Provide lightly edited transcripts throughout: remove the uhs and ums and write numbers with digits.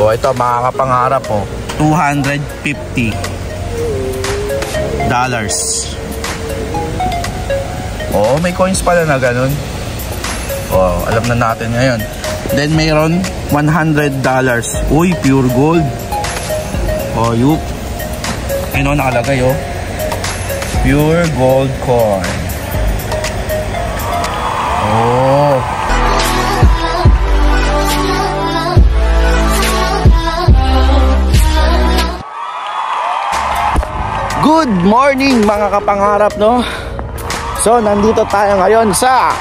O ito, makakapangarap po. $250. Oh, may coins pala na ganun. Oh, alam na natin ngayon. Then mayroon $100. Uy, pure gold. Oh, yup. Ayun, nakalagay oh. Pure gold coin. Oh. Good morning mga kapangarap, no? So, nandito tayo ngayon sa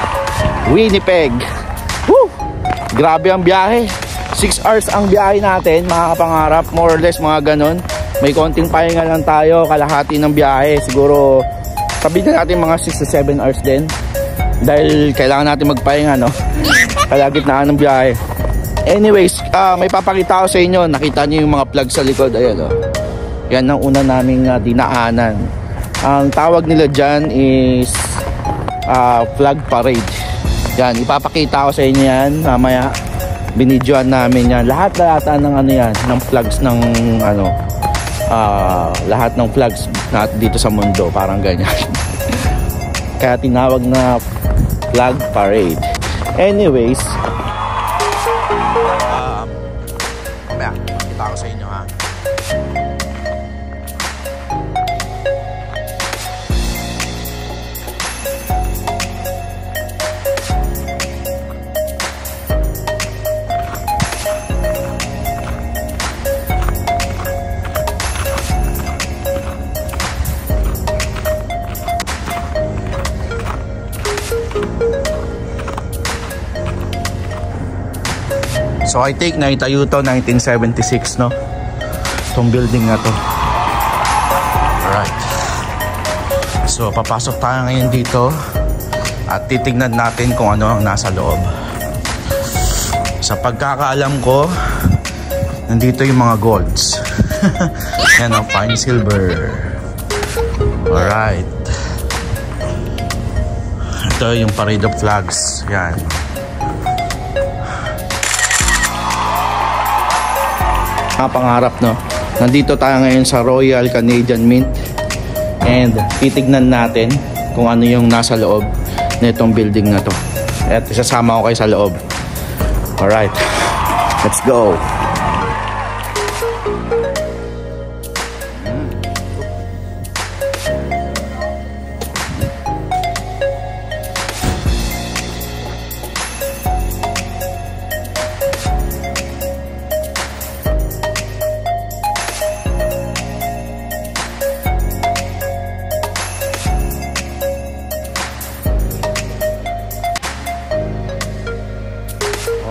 Winnipeg. Woo! Grabe ang biyahe. 6 hours ang biyahe natin mga kapangarap. More or less mga ganon. May konting pahinga lang tayo. Kalahati ng biyahe. Siguro sabihin na natin mga 6 to 7 hours din. Dahil kailangan natin magpahinga, no? Kalagitnaan ng biyahe. Anyways, may papakita ko sa inyo. Nakita niyo yung mga plug sa likod. Ayan, oh. Yan ang una naming dinaanan. Ang tawag nila dyan is flag parade. Yan, ipapakita ko sa inyo yan mamaya. Binidyoan namin yan. Lahat ng ano yan, ng flags ng ano, lahat ng flags na dito sa mundo, parang ganyan. Kaya tinawag na flag parade. Anyways, mamaya ipakita ko sa inyo, ha. So I think naitayo to 1976, no? Itong building na to. Alright. So papasok tayo ngayon dito at titignan natin kung ano ang nasa loob. Sa pagkakaalam ko, nandito yung mga golds. Yan ang fine silver. Alright. Ito yung parade of flags. Yan. Pangarap, no? Nandito tayo ngayon sa Royal Canadian Mint and titignan natin kung ano yung nasa loob nitong building na to. At isasama ko kayo sa loob. Alright, let's go.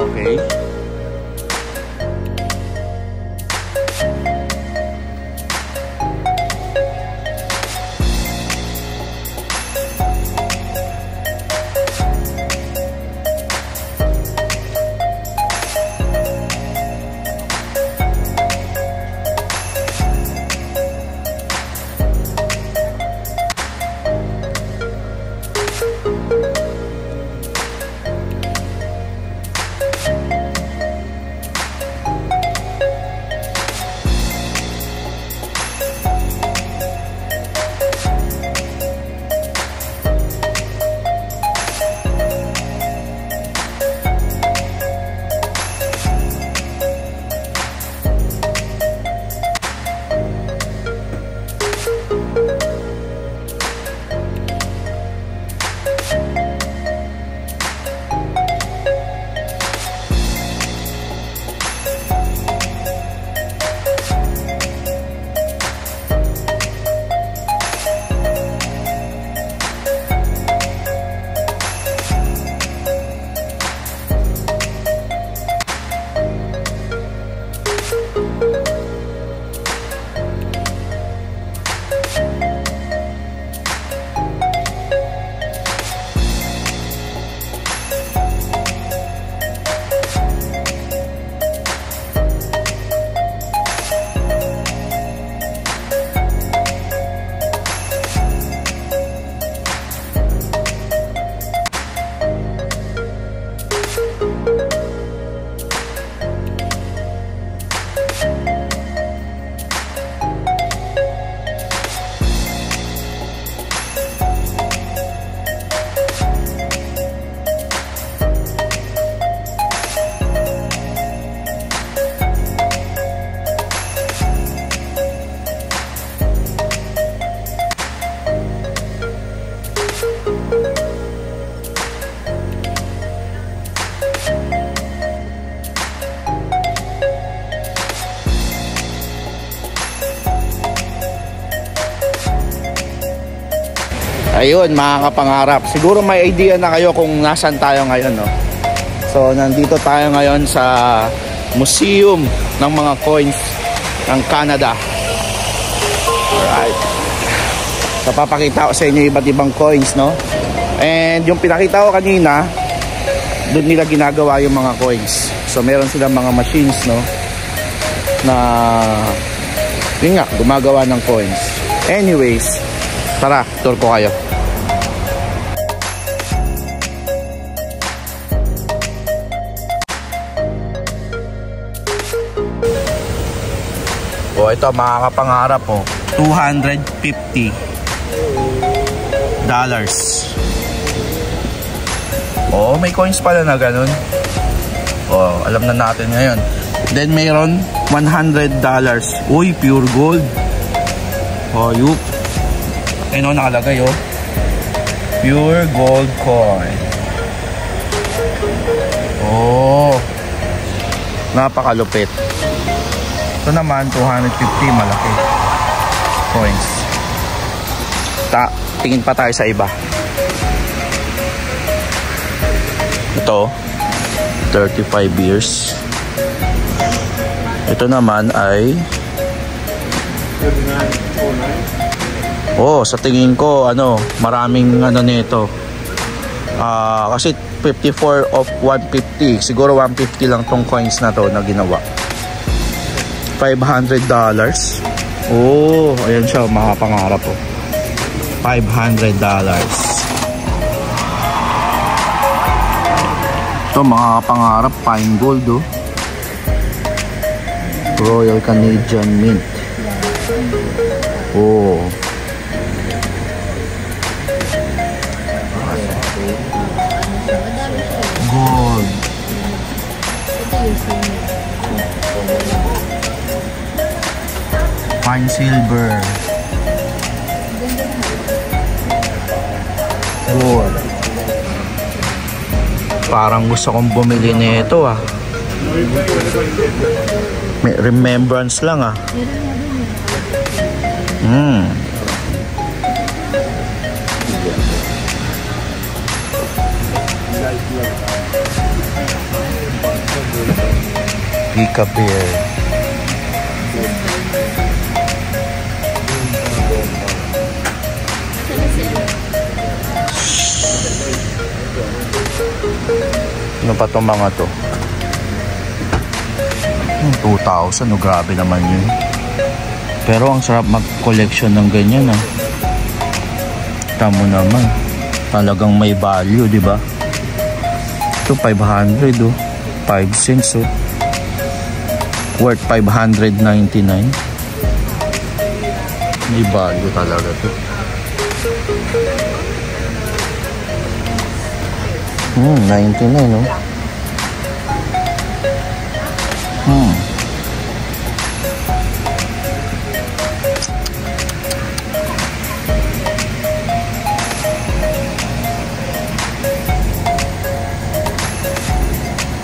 Okay. Ayun mga kapangarap, siguro may idea na kayo kung nasan tayo ngayon, no? So nandito tayo ngayon sa museum ng mga coins ng Canada. Alright. So papakita ko sa inyo iba't ibang coins, no? And yung pinakita ko kanina, doon nila ginagawa yung mga coins. So meron silang mga machines, no, na yun nga, gumagawa ng coins. Anyways, tara, tour ko kayo. O ito mga kapangarap, po, $250. Oh, may coins pala na ganun. Oh, alam na natin ngayon. Then mayroon $100. Uy, pure gold. Oh, yup. Ayun, nakalagay, oh. Pure gold coin. Oh, napakalupit. Ito naman, 250, malaki. Coins. Tingin pa tayo sa iba. Ito, 35 years. Ito naman ay sa tingin ko maraming nito. Kasi 54 of 150. Siguro 150 lang tong coins na to na ginawa. $500. Oh, ayan siya, mga pangarap po. $500. Ito mga pangarap, fine gold, oh. Royal Canadian Mint. Oh. Gold. Fine silver. Gold. Parang gusto kong bumili nito, ah. May remembrance lang, ah. Pika bear. Ano pa itong mga to? 2,000, grabe naman yun. Pero ang sarap mag-collection ng ganyan, ah. Tamo naman, talagang may value, di ba? Ito 500, oh. 5 cents, oh. Worth $599. May value talaga to. 99, oh.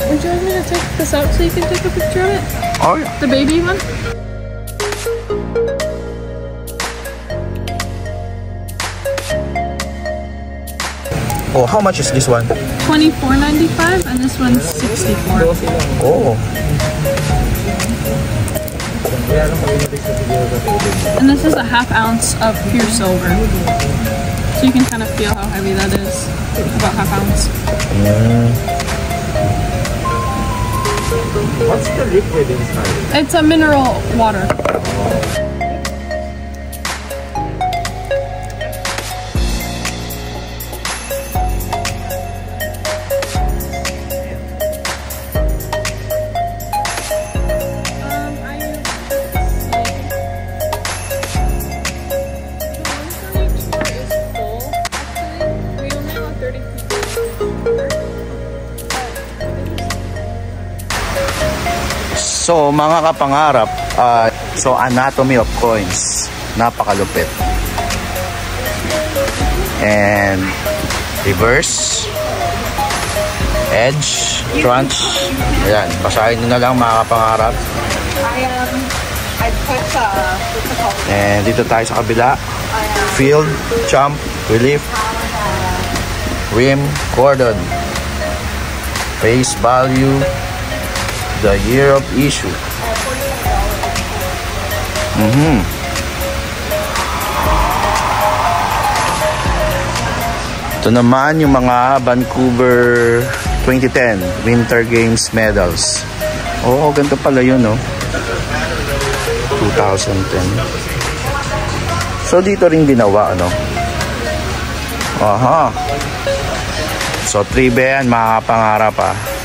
Would you like me to take this out so you can take a picture of it? Oh yeah. The baby one? Oh, how much is this one? $24.95 and this one's $64. Oh. And this is a ½ ounce of pure silver. So you can kind of feel how heavy that is. About ½ ounce. What's the liquid inside? It's a mineral water. So mga kapangarap, so anatomy of coins, napakalupit. And reverse, edge, crunch. Ayan, basahin nyo na lang mga kapangarap. And dito tayo sa kabila. Field, jump, Relief rim cordon. Face value, the year of issue. Ito naman yung mga Vancouver 2010 Winter Games medals. Oo, ganito pala yun, no? 2010. So, dito rin ginawa, ano? Aha. So, trivia yan, mga kapangarap, ah.